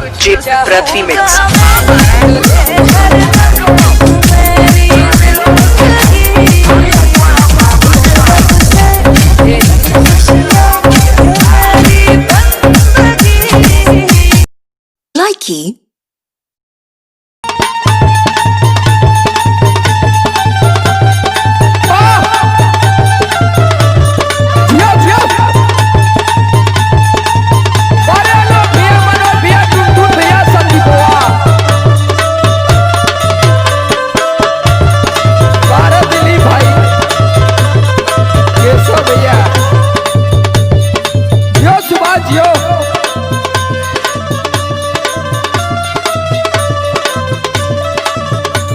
DJ Prithvi Mix. Likey.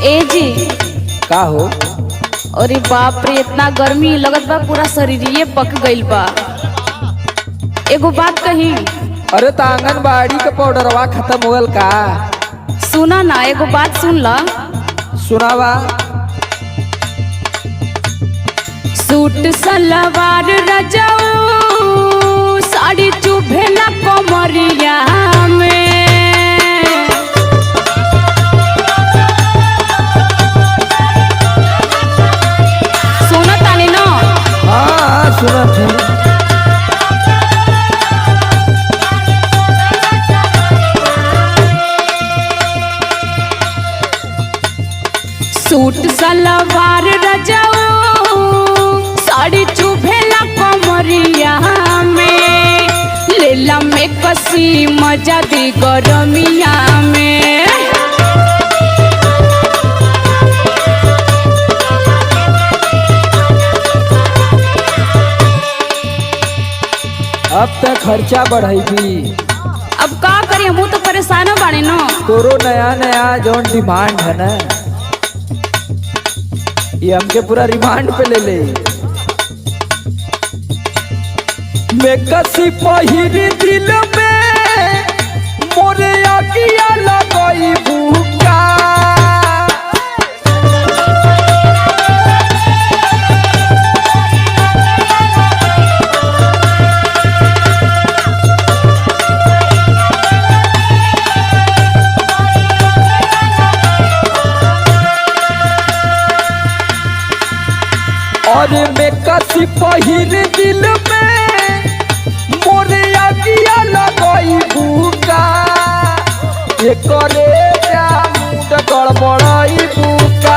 ए जी का हो? अरे बाप रे, इतना गर्मी लगत बा, पूरा शरीर पक गइल बा। एगो बात कही। अरे तो आंगनबाड़ी का पाउडरवा खत्म हो गल का? सुना ना, एगो बात सुन ला। सुनावा। सूट सलवार रजाऊ साड़ी चुभे ना कमरिया में। सुनत है। सूट सलवार रजाऊ साड़ी चुभेला कमरिया में, लेला में कसी मजा दी गरमिया में। अब तक खर्चा बढ़ेगी। अब का करी, हम तो परेशान बाड़े न। तोरो नया नया जौन डिमांड है ना, ये हमके पूरा रिमांड पे ले ले। मैं कसी पहिरी दिल में मोरे आगिया लगाई भूखा। और मैं कसी पहिर दिल में मोरे आगिया लगाई भूखा। ये करे जा मुंड गड़बड़ाई भूखा।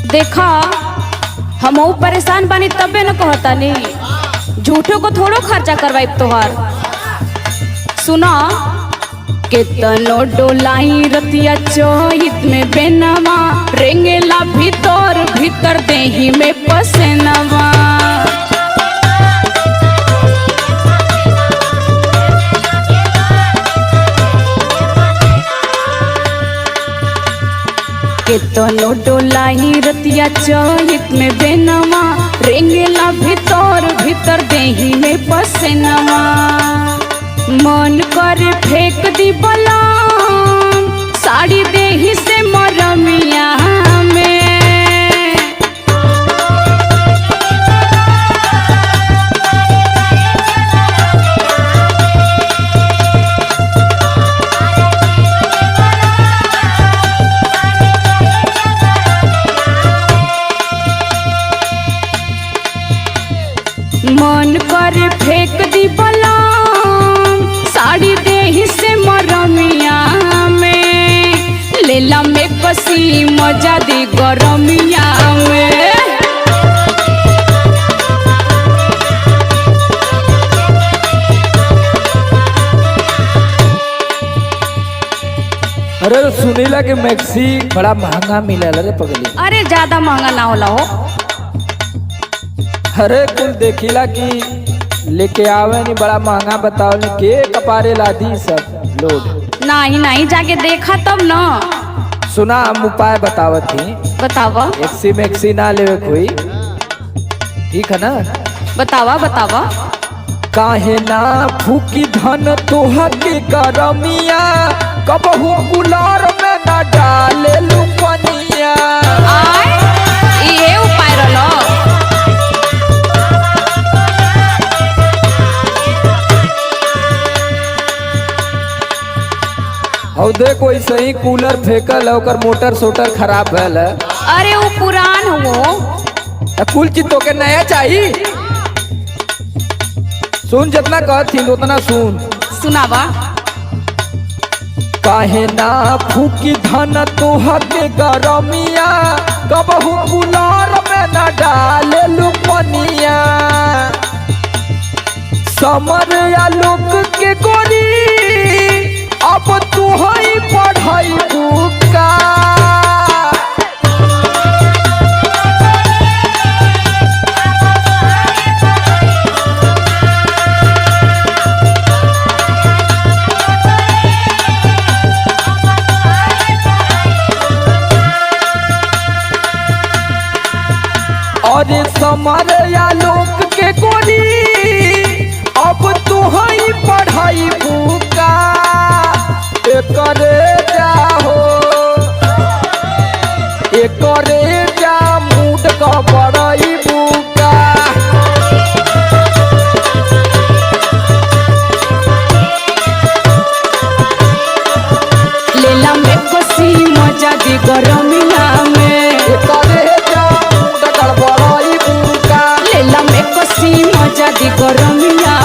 देखा, हम परेशान बानी तबे न कहता नहीं, झूठों को थोड़ो खर्चा करवाई तोहार। सुना, केतनो डोलाई रतिया चोहित में बेनवा, रेंगेला भीतर भीतर देही में पसेनवा। केतनो डोलाई रतिया चोहित में बेनवा, रेंगेला भीतर भीतर देही में पसेनवा। मन कर फेंक दी बलाम साड़ी देही से मरमिया में। मन कर फेंक दी बलाम साड़ी देही से मरमिया में, लेला में कसी मजा सुनीला कि मैक्सी बड़ा महंगा मिलेला रे पगली। अरे ज्यादा महंगा ना होला हो। अरे कुल देखिला कि लेके आवे नहीं बड़ा महंगा बताओ नहीं के कपारे लादी सब लोग। नहीं नहीं जाके देखा तब ना। सुना हम उपाय बतावत थी। बतावा एक्सी मैक्सी ना लेवे कोई, ठीक है ना? बतावा बतावा। काहे ना फूकी धन तोहा के करमिया, कबहू गुलार में ना डाले लुपनिया। आय इहे उपाय रहलो। और देख वैसे ही कूलर फेंकल है, ओकर मोटर सोटर खराब भैल है। अरे वो पुरान हो। कुल चीज तो के नया चाहिए। सुन जितना कहती उतना सुन। सुनावा। काहे ना फूकी धन तोहा के गरमिया, कबहू गुलार में ना डाले लुपनिया। समर या लोक के गोरी अब तू ही पढ़ाई बुका। अरे समर या लोक के गोरी अब तू ही पढ़ाई बुका। एकरे जाहो एकरे जा मूड का बड़ाई बुका। लेला में कोसी मजा दी गरमिया में। एकरे जा मूड का बड़ाई बुका। लेला में कोसी मजा दी गरमिया